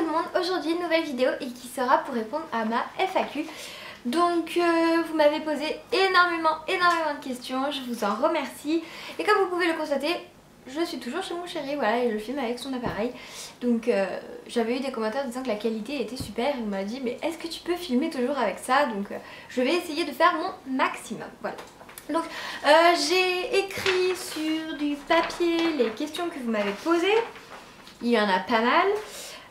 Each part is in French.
le monde, aujourd'hui une nouvelle vidéo et qui sera pour répondre à ma FAQ. Donc vous m'avez posé énormément de questions, je vous en remercie. Et comme vous pouvez le constater, je suis toujours chez mon chéri, voilà, et je filme avec son appareil. Donc j'avais eu des commentaires disant que la qualité était super et on m'a dit mais est-ce que tu peux filmer toujours avec ça? Donc je vais essayer de faire mon maximum, voilà. Donc j'ai écrit sur du papier les questions que vous m'avez posées, il y en a pas mal.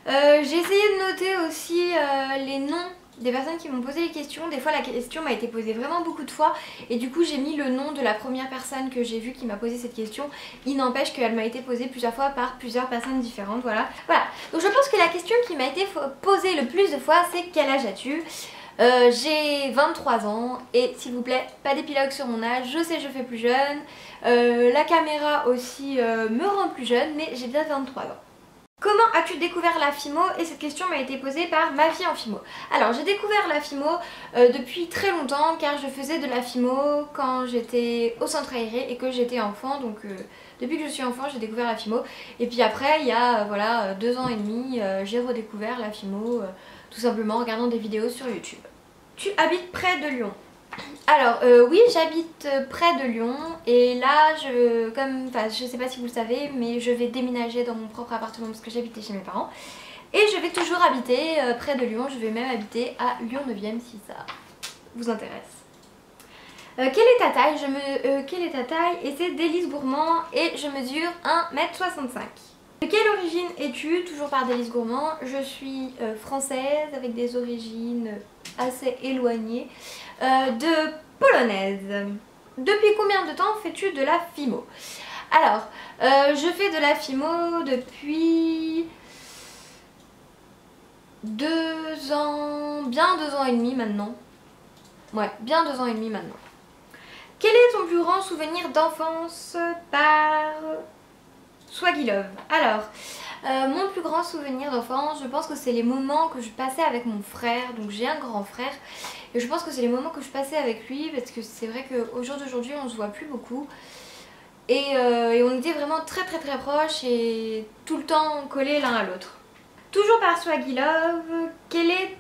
J'ai essayé de noter aussi les noms des personnes qui m'ont posé les questions. Des fois la question m'a été posée vraiment beaucoup de fois et du coup j'ai mis le nom de la première personne que j'ai vue qui m'a posé cette question. Il n'empêche qu'elle m'a été posée plusieurs fois par plusieurs personnes différentes, voilà. Donc je pense que la question qui m'a été posée le plus de fois c'est quel âge as-tu? J'ai 23 ans et s'il vous plaît pas d'épilogue sur mon âge, je sais je fais plus jeune, la caméra aussi me rend plus jeune mais j'ai bien 23 ans. Comment as-tu découvert la FIMO? Et cette question m'a été posée par ma fille en FIMO. Alors j'ai découvert la FIMO depuis très longtemps car je faisais de la FIMO quand j'étais au centre aéré et que j'étais enfant. Donc depuis que je suis enfant j'ai découvert la FIMO. Et puis après il y a voilà 2 ans et demi j'ai redécouvert la FIMO tout simplement en regardant des vidéos sur YouTube. Tu habites près de Lyon? Alors oui, j'habite près de Lyon et là je sais pas si vous le savez mais je vais déménager dans mon propre appartement parce que j'habitais chez mes parents et je vais toujours habiter près de Lyon, je vais même habiter à Lyon 9e si ça vous intéresse. Quelle est ta taille? Quelle est ta taille? Et c'est Délice Gourmand et je mesure 1m65. De quelle origine es-tu? Toujours par Délice Gourmand. Je suis française avec des origines assez éloignées, de polonaise. Depuis combien de temps fais-tu de la FIMO? Alors, je fais de la FIMO depuis 2 ans, bien 2 ans et demi maintenant. Ouais, bien 2 ans et demi maintenant. Quel est ton plus grand souvenir d'enfance par Swaggy Love? Alors, mon plus grand souvenir d'enfance, je pense que c'est les moments que je passais avec mon frère. Donc j'ai un grand frère et je pense que c'est les moments que je passais avec lui parce que c'est vrai qu'au jour d'aujourd'hui on se voit plus beaucoup. Et on était vraiment très proches et tout le temps collés l'un à l'autre. Toujours par Swaggy Love, quelle est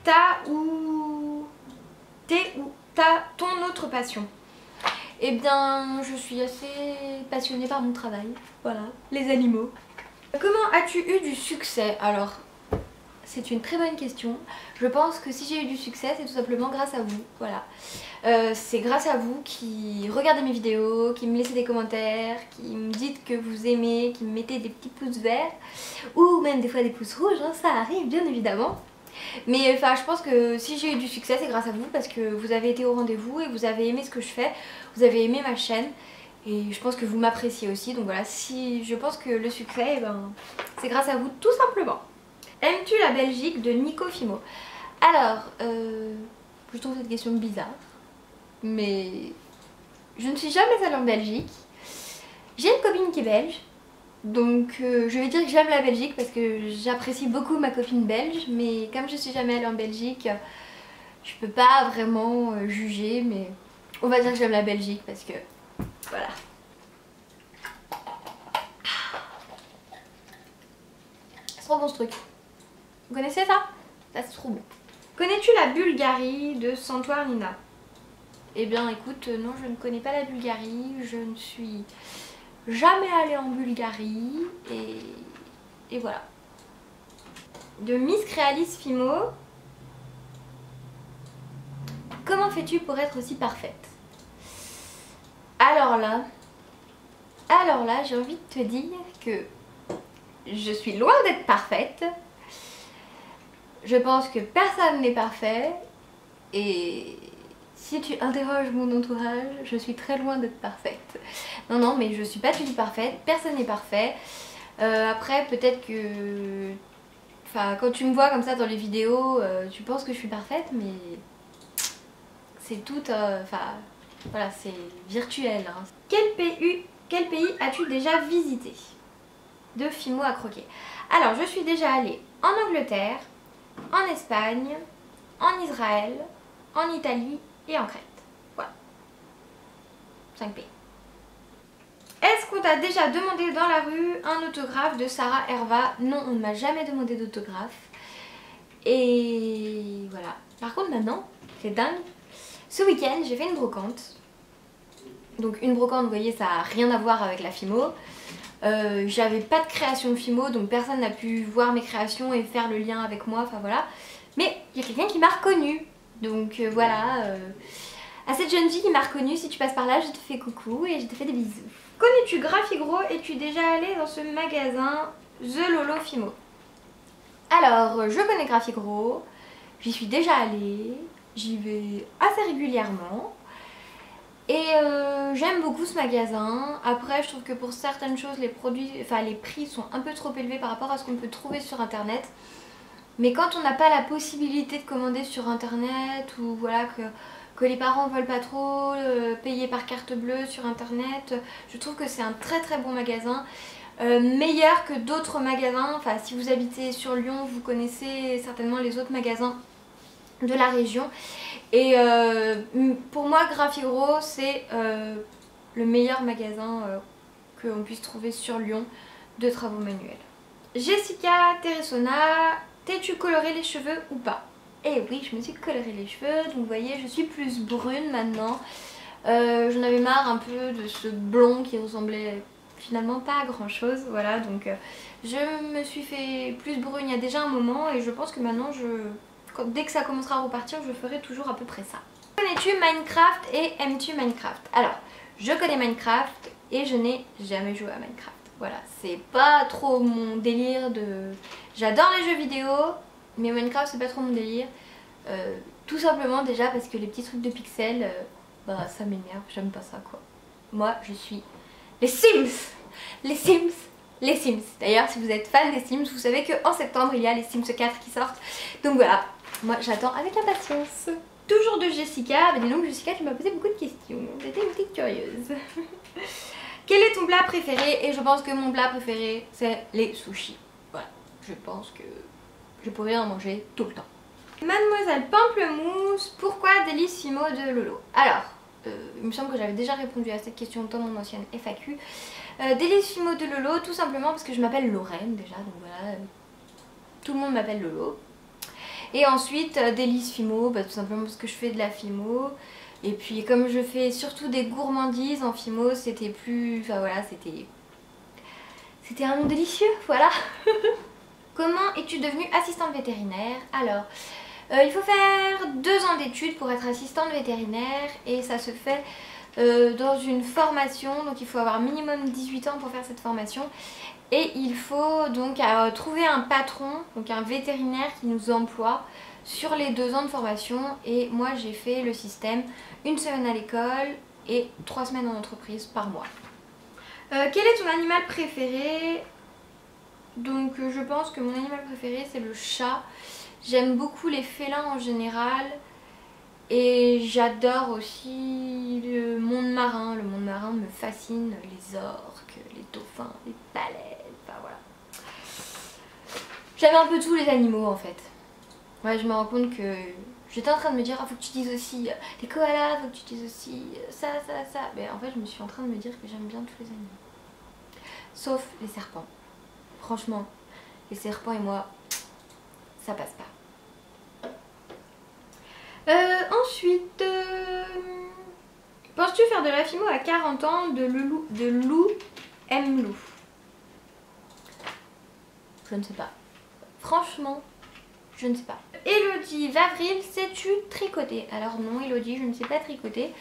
ton autre passion? Eh bien, je suis assez passionnée par mon travail, voilà, les animaux. Comment as-tu eu du succès? Alors, c'est une très bonne question. Je pense que si j'ai eu du succès, c'est tout simplement grâce à vous, voilà. C'est grâce à vous qui regardez mes vidéos, qui me laissez des commentaires, qui me dites que vous aimez, qui me mettez des petits pouces verts, ou même des fois des pouces rouges, hein, ça arrive bien évidemment. Mais enfin je pense que si j'ai eu du succès c'est grâce à vous parce que vous avez été au rendez-vous et vous avez aimé ce que je fais, vous avez aimé ma chaîne et je pense que vous m'appréciez aussi. Donc voilà, si je pense que le succès eh ben, c'est grâce à vous tout simplement. Aimes-tu la Belgique? De Nico Fimo. Alors je trouve cette question bizarre mais je ne suis jamais allée en Belgique. J'ai une copine qui est belge. Donc je vais dire que j'aime la Belgique parce que j'apprécie beaucoup ma copine belge, mais comme je suis jamais allée en Belgique, je peux pas vraiment juger, mais on va dire que j'aime la Belgique parce que voilà. C'est trop bon ce truc. Vous connaissez ça? Ça c'est trop bon. Connais-tu la Bulgarie de Santoir Nina? Eh bien écoute, non je ne connais pas la Bulgarie, je ne suis jamais allée en Bulgarie et voilà. De Miss Créalis Fimo. Comment fais-tu pour être aussi parfaite? Alors là j'ai envie de te dire que je suis loin d'être parfaite. Je pense que personne n'est parfait et si tu interroges mon entourage, je suis très loin d'être parfaite. Non, mais je suis pas du tout parfaite, personne n'est parfait. Après, peut-être que... Enfin, quand tu me vois comme ça dans les vidéos, tu penses que je suis parfaite, mais... C'est tout... Enfin, voilà, c'est virtuel. Hein. Quel pays as-tu déjà visité? De Fimo à croquer. Alors, je suis déjà allée en Angleterre, en Espagne, en Israël, en Italie et en Crète. Voilà. 5 pays. Est-ce qu'on t'a déjà demandé dans la rue un autographe de Sarah Herva? Non, on ne m'a jamais demandé d'autographe. Et voilà. Par contre maintenant, c'est dingue. Ce week-end j'ai fait une brocante. Donc une brocante, vous voyez, ça n'a rien à voir avec la Fimo. J'avais pas de création Fimo, donc personne n'a pu voir mes créations et faire le lien avec moi, enfin voilà. Mais il y a quelqu'un qui m'a reconnue. Donc voilà, à cette jeune fille qui m'a reconnue, si tu passes par là, je te fais coucou et je te fais des bisous. Connais-tu Graphigros? Es-tu déjà allée dans ce magasin The Lolo Fimo? Alors, je connais Graphigros, j'y suis déjà allée, j'y vais assez régulièrement. Et j'aime beaucoup ce magasin. Après je trouve que pour certaines choses les produits, enfin les prix sont un peu trop élevés par rapport à ce qu'on peut trouver sur internet. Mais quand on n'a pas la possibilité de commander sur internet ou voilà que les parents veulent pas trop payer par carte bleue sur internet, je trouve que c'est un très très bon magasin. Meilleur que d'autres magasins. Enfin si vous habitez sur Lyon vous connaissez certainement les autres magasins de la région. Et pour moi Graphigros c'est le meilleur magasin qu'on puisse trouver sur Lyon de travaux manuels. Jessica Terresona, t'es-tu coloré les cheveux ou pas? Eh oui, je me suis coloré les cheveux, donc vous voyez je suis plus brune maintenant. J'en avais marre un peu de ce blond qui ressemblait finalement pas à grand chose, voilà, donc je me suis fait plus brune il y a déjà un moment et je pense que maintenant dès que ça commencera à repartir, je ferai toujours à peu près ça. Connais-tu Minecraft et aimes-tu Minecraft? Alors, je connais Minecraft et je n'ai jamais joué à Minecraft. Voilà, c'est pas trop mon délire de... J'adore les jeux vidéo, mais Minecraft c'est pas trop mon délire. Tout simplement déjà parce que les petits trucs de pixels, bah ça m'énerve, j'aime pas ça quoi. Moi je suis les Sims. Les Sims. Les Sims. D'ailleurs si vous êtes fan des Sims, vous savez qu'en septembre il y a les Sims 4 qui sortent. Donc voilà, moi j'attends avec impatience. Toujours de Jessica, bah dis donc Jessica tu m'as posé beaucoup de questions, j'étais une petite curieuse. Quel est ton plat préféré? Et je pense que mon plat préféré c'est les sushis. Voilà, je pense que je pourrais en manger tout le temps. Mademoiselle Pamplemousse, pourquoi Délice Fimo de Lolo? Alors, il me semble que j'avais déjà répondu à cette question dans mon ancienne FAQ. Délice Fimo de Lolo, tout simplement parce que je m'appelle Lorraine déjà, donc voilà, tout le monde m'appelle Lolo. Et ensuite, Délice Fimo, bah, tout simplement parce que je fais de la Fimo. Et puis comme je fais surtout des gourmandises en Fimo, c'était plus... Enfin voilà, c'était un nom délicieux, voilà. Comment es-tu devenue assistante vétérinaire? Alors, il faut faire 2 ans d'études pour être assistante vétérinaire et ça se fait dans une formation, donc il faut avoir minimum 18 ans pour faire cette formation. Et il faut donc trouver un patron, donc un vétérinaire qui nous emploie sur les 2 ans de formation. Et moi j'ai fait le système 1 semaine à l'école et 3 semaines en entreprise par mois. Quel est ton animal préféré? Donc je pense que mon animal préféré c'est le chat. J'aime beaucoup les félins en général. Et j'adore aussi le monde marin. Le monde marin me fascine, les orques, les dauphins, les baleines, enfin voilà. J'aime un peu tous les animaux en fait. Ouais, je me rends compte que j'étais en train de me dire, ah, faut que tu dises aussi les koalas, faut que tu dises aussi ça. Mais en fait je me suis en train de me dire que j'aime bien tous les animaux. Sauf les serpents. Franchement, les serpents et moi, ça passe pas. Ensuite, penses-tu faire de la Fimo à 40 ans de Lou M. Lou? Je ne sais pas. Franchement, je ne sais pas. Elodie Vavril, sais-tu tricoter? Alors non Elodie, je ne sais pas tricoter.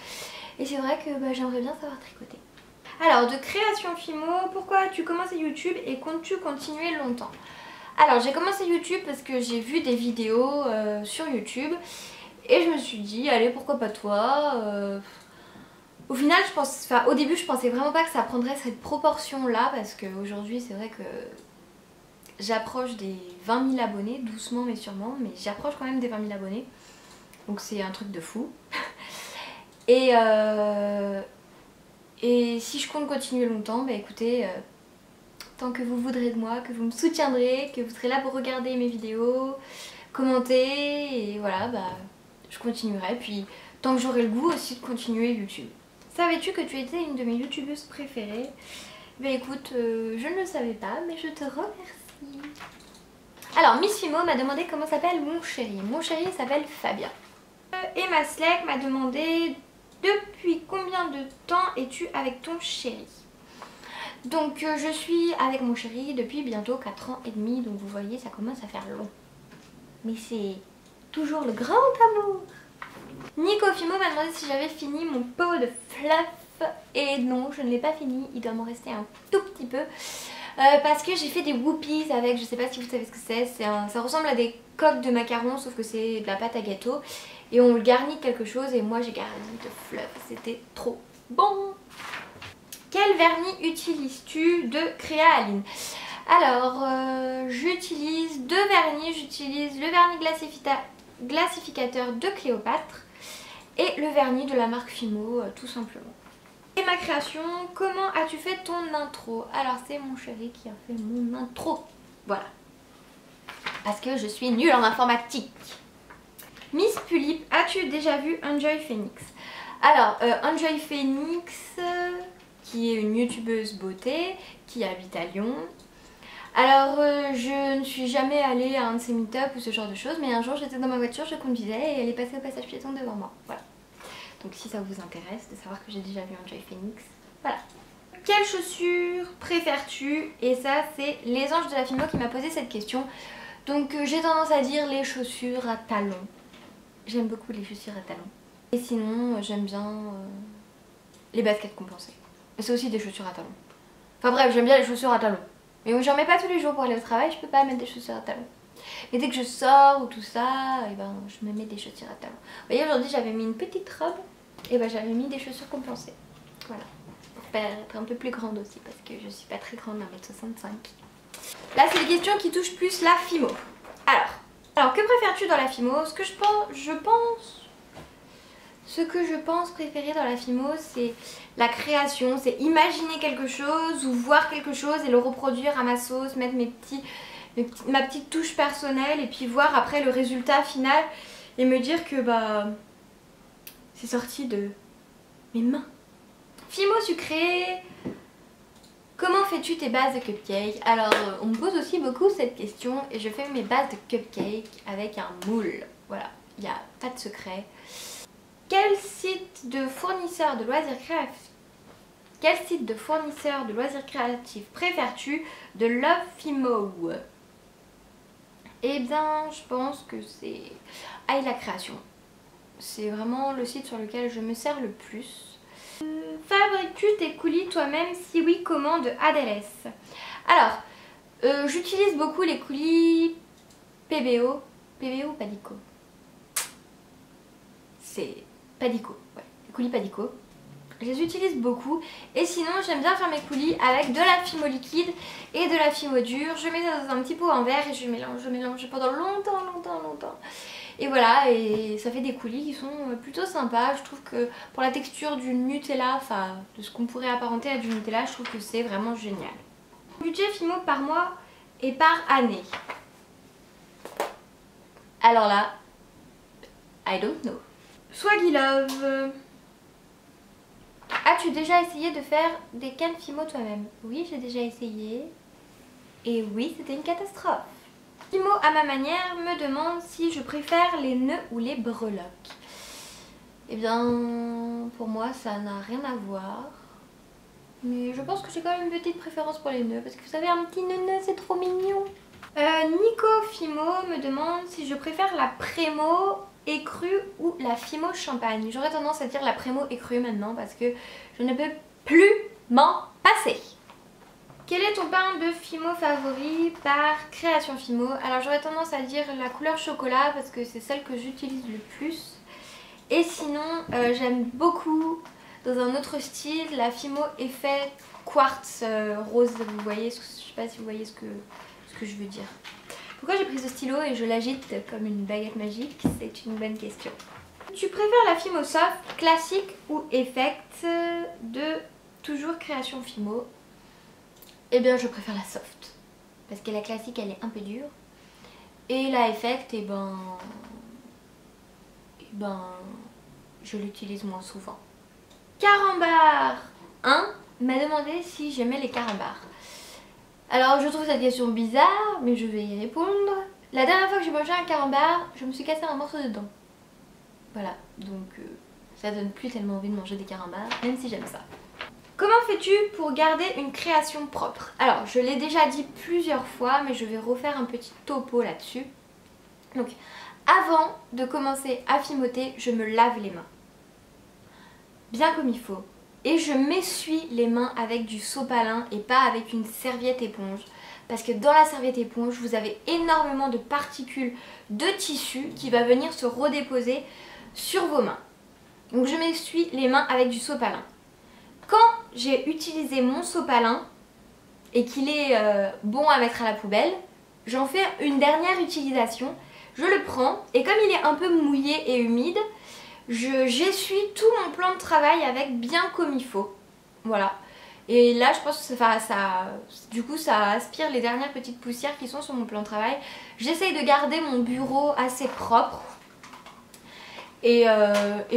Et c'est vrai que bah, j'aimerais bien savoir tricoter. Alors, de création Fimo, pourquoi as-tu commencé YouTube et comptes-tu continuer longtemps? Alors, j'ai commencé YouTube parce que j'ai vu des vidéos sur YouTube. Et je me suis dit, allez pourquoi pas toi. Au final au début je pensais vraiment pas que ça prendrait cette proportion là. Parce qu'aujourd'hui c'est vrai que j'approche des 20 000 abonnés, doucement mais sûrement. Mais j'approche quand même des 20 000 abonnés. Donc c'est un truc de fou. Et si je compte continuer longtemps, bah écoutez, tant que vous voudrez de moi, que vous me soutiendrez, que vous serez là pour regarder mes vidéos, commenter et voilà, bah je continuerai, puis tant que j'aurai le goût aussi de continuer YouTube. Savais-tu que tu étais une de mes youtubeuses préférées? Ben écoute, je ne le savais pas, mais je te remercie. Alors Miss Fimo m'a demandé comment s'appelle mon chéri. Mon chéri s'appelle Fabien. Emma Sleck m'a demandé depuis combien de temps es-tu avec ton chéri. Donc je suis avec mon chéri depuis bientôt 4 ans et demi, donc vous voyez ça commence à faire long. Mais c'est toujours le grand amour. Nico Fimo m'a demandé si j'avais fini mon pot de fluff et non, je ne l'ai pas fini, il doit m'en rester un tout petit peu. Parce que j'ai fait des whoopies avec, je sais pas si vous savez ce que c'est, ça ressemble à des coques de macarons sauf que c'est de la pâte à gâteau et on le garnit de quelque chose et moi j'ai garni de fluff, c'était trop bon. Quel vernis utilises-tu de Créaline? Alors j'utilise deux vernis, j'utilise le vernis glacificateur de Cléopâtre et le vernis de la marque Fimo tout simplement. Et ma création, comment as-tu fait ton intro? Alors c'est mon chéri qui a fait mon intro, voilà. Parce que je suis nulle en informatique. Miss Pulip, as-tu déjà vu Enjoy Phoenix? Alors Enjoy Phoenix, qui est une youtubeuse beauté, qui habite à Lyon. Alors je ne suis jamais allée à un de ses meet-up ou ce genre de choses, mais un jour j'étais dans ma voiture, je conduisais et elle est passée au passage piéton devant moi, voilà. Donc si ça vous intéresse de savoir que j'ai déjà vu Enjoy Phoenix, voilà. Quelles chaussures préfères-tu? Et ça c'est les anges de la Fimo qui m'a posé cette question. Donc j'ai tendance à dire les chaussures à talons. J'aime beaucoup les chaussures à talons. Et sinon j'aime bien les baskets compensées. C'est aussi des chaussures à talons. Enfin bref, j'aime bien les chaussures à talons. Mais j'en mets pas tous les jours pour aller au travail, je peux pas mettre des chaussures à talons. Mais dès que je sors ou tout ça, et ben, je me mets des chaussures à talons. Vous voyez, aujourd'hui j'avais mis une petite robe, et ben j'avais mis des chaussures compensées. Voilà. Pour être un peu plus grande aussi, parce que je suis pas très grande, 1m65. Là c'est les questions qui touchent plus la Fimo. Alors que préfères-tu dans la Fimo? Ce que je pense préférer dans la Fimo, c'est la création, c'est imaginer quelque chose ou voir quelque chose et le reproduire à ma sauce, mettre ma petite touche personnelle et puis voir après le résultat final et me dire que bah c'est sorti de mes mains. Fimo sucré, comment fais-tu tes bases de cupcake? Alors on me pose aussi beaucoup cette question et je fais mes bases de cupcake avec un moule. Voilà, il n'y a pas de secret. Quel site de fournisseur de loisirs créatifs préfères-tu de Love Fimo? Eh bien je pense que c'est Ayla Création. C'est vraiment le site sur lequel je me sers le plus. Fabriques-tu tes coulis toi-même? Si oui, comment? De Adels. Alors j'utilise beaucoup les coulis PBO. PBO ou Padico? C'est Padico, ouais, les coulis Padico. Je les utilise beaucoup et sinon j'aime bien faire mes coulis avec de la Fimo liquide et de la Fimo dure. Je mets ça dans un petit pot en verre et je mélange pendant longtemps. Et voilà, et ça fait des coulis qui sont plutôt sympas. Je trouve que pour la texture du Nutella, enfin de ce qu'on pourrait apparenter à du Nutella, je trouve que c'est vraiment génial. Budget Fimo par mois et par année. Alors là, I don't know. Swaggy Love, as-tu déjà essayé de faire des cannes Fimo toi-même? Oui, j'ai déjà essayé. Et oui, c'était une catastrophe. Fimo à ma manière me demande si je préfère les nœuds ou les breloques. Eh bien, pour moi, ça n'a rien à voir. Mais je pense que j'ai quand même une petite préférence pour les nœuds. Parce que vous savez, un petit nœud, c'est trop mignon. Nico Fimo me demande si je préfère la Prémo écrue ou la Fimo champagne. J'aurais tendance à dire la Prémo écrue maintenant parce que je ne peux plus m'en passer. Quel est ton pain de Fimo favori par Création Fimo? Alors j'aurais tendance à dire la couleur chocolat parce que c'est celle que j'utilise le plus. Et sinon j'aime beaucoup dans un autre style la Fimo effet quartz rose. Vous voyez, je sais pas si vous voyez ce que je veux dire. Pourquoi j'ai pris ce stylo et je l'agite comme une baguette magique? C'est une bonne question. Tu préfères la Fimo soft, classique ou effect de toujours Création Fimo? Eh bien je préfère la soft. Parce que la classique elle est un peu dure. Et la effect, et ben je l'utilise moins souvent. Carambar 1 m'a demandé si j'aimais les carambars. Alors je trouve cette question bizarre, mais je vais y répondre. La dernière fois que j'ai mangé un carambar, je me suis cassé un morceau de dent. Voilà, donc ça donne plus tellement envie de manger des carambars, même si j'aime ça. Comment fais-tu pour garder une création propre? Alors je l'ai déjà dit plusieurs fois, mais je vais refaire un petit topo là-dessus. Donc avant de commencer à fimoter, je me lave les mains. Bien comme il faut. Et je m'essuie les mains avec du sopalin et pas avec une serviette éponge. Parce que dans la serviette éponge, vous avez énormément de particules de tissu qui va venir se redéposer sur vos mains. Donc je m'essuie les mains avec du sopalin. Quand j'ai utilisé mon sopalin et qu'il est bon à mettre à la poubelle, j'en fais une dernière utilisation. Je le prends et comme il est un peu mouillé et humide, j'essuie tout mon plan de travail avec bien comme il faut. Voilà. Et là je pense que du coup ça aspire les dernières petites poussières qui sont sur mon plan de travail. J'essaye de garder mon bureau assez propre. Et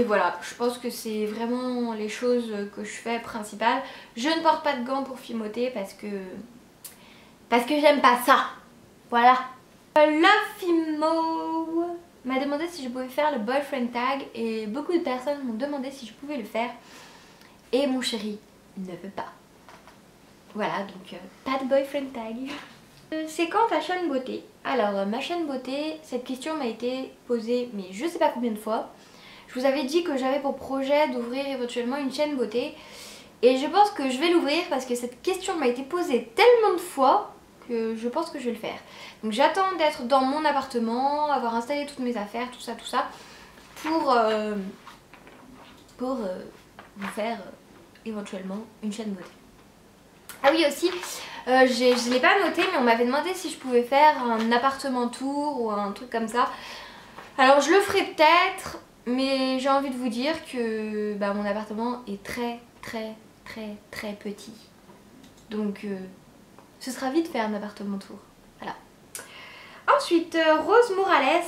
voilà, je pense que c'est vraiment les choses que je fais principales. Je ne porte pas de gants pour fimoter parce que j'aime pas ça. Voilà. Love Fimo m'a demandé si je pouvais faire le boyfriend tag et beaucoup de personnes m'ont demandé si je pouvais le faire. Et mon chéri ne veut pas. Voilà, donc pas de boyfriend tag. C'est quand ta chaîne beauté? Alors ma chaîne beauté, cette question m'a été posée mais je sais pas combien de fois. Je vous avais dit que j'avais pour projet d'ouvrir éventuellement une chaîne beauté. Et je pense que je vais l'ouvrir parce que cette question m'a été posée tellement de fois que je pense que je vais le faire. Donc j'attends d'être dans mon appartement, avoir installé toutes mes affaires, tout ça, pour vous faire éventuellement une chaîne beauté. Ah oui aussi, je ne l'ai pas noté mais on m'avait demandé si je pouvais faire un appartement tour ou un truc comme ça. Alors je le ferai peut-être, mais j'ai envie de vous dire que mon appartement est très petit. Donc ce sera vite fait un appartement tour. Voilà. Ensuite, Rose Morales.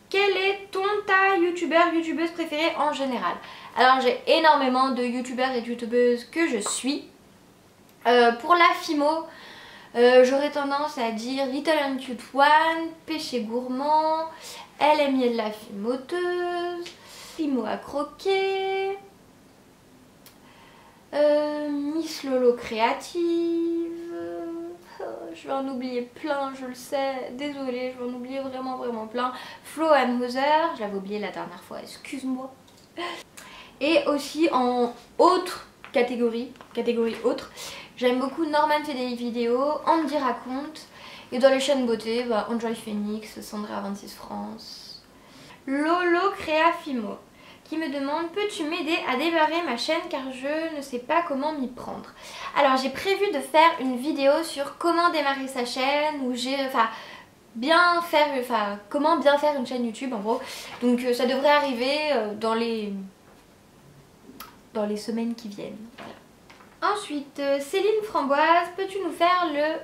Quel est ta youtubeuse préférée en général? Alors j'ai énormément de youtubeurs et de youtubeuses que je suis. Pour la Fimo, j'aurais tendance à dire Little and Cute One, Péché Gourmand, Elle est miel la Fimoteuse, Fimo à croquer, Miss Lolo Créative. Je vais en oublier plein, je le sais, désolée, je vais en oublier vraiment plein. Flo and Mother, je l'avais oublié la dernière fois, excuse-moi. Et aussi en autre catégorie autre, j'aime beaucoup Norman fait des vidéos, Andy raconte, et dans les chaînes beauté, Enjoy Phoenix, Sandra 26 France. Lolo Créa Fimo qui me demande peux-tu m'aider à démarrer ma chaîne car je ne sais pas comment m'y prendre. Alors j'ai prévu de faire une vidéo sur comment démarrer sa chaîne ou comment bien faire une chaîne YouTube en gros. Donc ça devrait arriver dans les semaines qui viennent. Voilà. Ensuite Céline Framboise, peux-tu nous faire le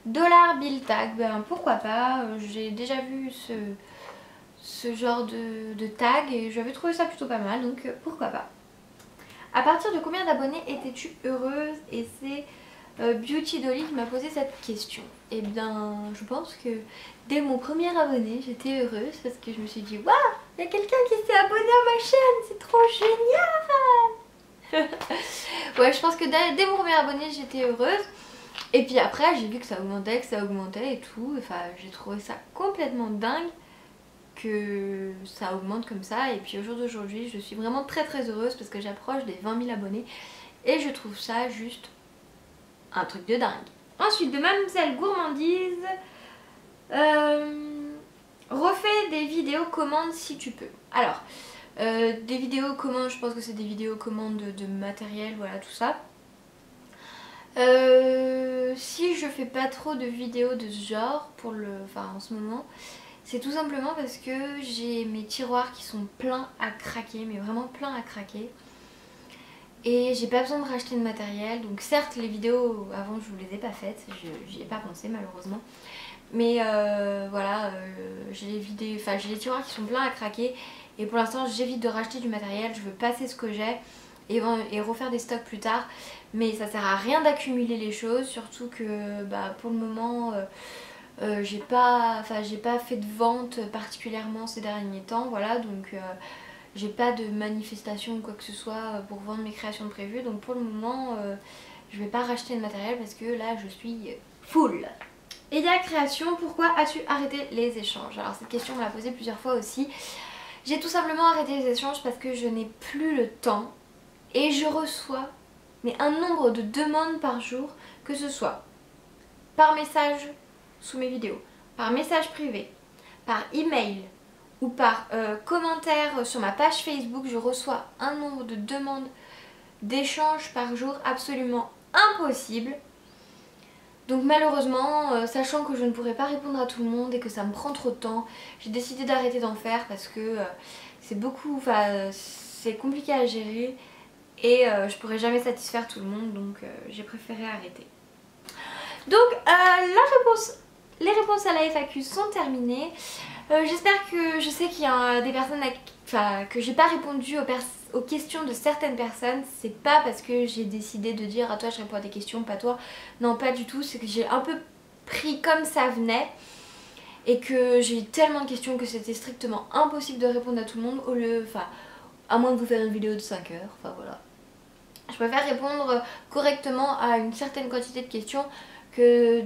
dollar bill tag? Pourquoi pas, j'ai déjà vu ce genre de tag et j'avais trouvé ça plutôt pas mal, donc pourquoi pas. À partir de combien d'abonnés étais-tu heureuse? Et c'est Beauty Dolly qui m'a posé cette question. Et bien je pense que dès mon premier abonné j'étais heureuse parce que je me suis dit waouh, il y a quelqu'un qui s'est abonné à ma chaîne, c'est trop génial. Ouais, je pense que dès mon premier abonné j'étais heureuse. Et puis après j'ai vu que ça augmentait et tout. Enfin j'ai trouvé ça complètement dingue que ça augmente comme ça. Et puis au jour d'aujourd'hui je suis vraiment très heureuse parce que j'approche des 20 000 abonnés. Et je trouve ça juste un truc de dingue. Ensuite de Mademoiselle Gourmandise, refais des vidéos commandes si tu peux. Alors des vidéos commandes, je pense que c'est des vidéos commandes de matériel, voilà tout ça. Si je fais pas trop de vidéos de ce genre en ce moment, c'est tout simplement parce que j'ai mes tiroirs qui sont pleins à craquer, mais vraiment pleins à craquer. Et j'ai pas besoin de racheter de matériel, donc certes les vidéos avant je vous les ai pas faites, j'y ai pas pensé malheureusement. Mais voilà, j'ai les tiroirs qui sont pleins à craquer et pour l'instant j'évite de racheter du matériel, je veux passer ce que j'ai. et refaire des stocks plus tard. Mais ça sert à rien d'accumuler les choses, surtout que pour le moment j'ai pas fait de vente particulièrement ces derniers temps, voilà, donc j'ai pas de manifestation ou quoi que ce soit pour vendre mes créations de prévues. Donc pour le moment je vais pas racheter de matériel parce que là je suis full. Et il y a création, pourquoi as-tu arrêté les échanges? Alors cette question on me l'a posée plusieurs fois aussi. J'ai tout simplement arrêté les échanges parce que je n'ai plus le temps et je reçois un nombre de demandes par jour, que ce soit par message sous mes vidéos, par message privé, par email ou par commentaire sur ma page Facebook. Je reçois un nombre de demandes d'échanges par jour absolument impossible. Donc malheureusement, sachant que je ne pourrais pas répondre à tout le monde et que ça me prend trop de temps, j'ai décidé d'arrêter d'en faire parce que c'est compliqué à gérer et je pourrais jamais satisfaire tout le monde, donc j'ai préféré arrêter. Donc les réponses à la FAQ sont terminées. J'espère que, je sais qu'il y a des personnes que j'ai pas répondu aux questions de certaines personnes. C'est pas parce que j'ai décidé de dire à toi je réponds à tes questions, pas toi. Non, pas du tout, c'est que j'ai un peu pris comme ça venait et que j'ai eu tellement de questions que c'était strictement impossible de répondre à tout le monde, à moins de vous faire une vidéo de 5 heures, enfin voilà. Je préfère répondre correctement à une certaine quantité de questions que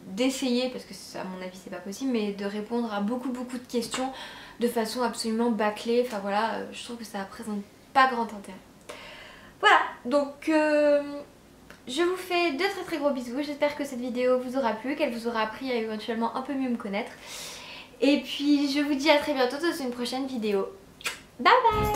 d'essayer, parce que à mon avis c'est pas possible, mais de répondre à beaucoup de questions de façon absolument bâclée. Enfin voilà, je trouve que ça présente pas grand intérêt. Voilà, donc je vous fais de très gros bisous. J'espère que cette vidéo vous aura plu, qu'elle vous aura appris à éventuellement un peu mieux me connaître. Et puis je vous dis à très bientôt dans une prochaine vidéo. Bye bye.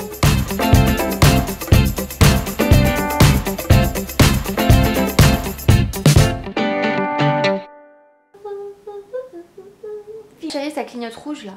Chérie, ça clignote rouge là.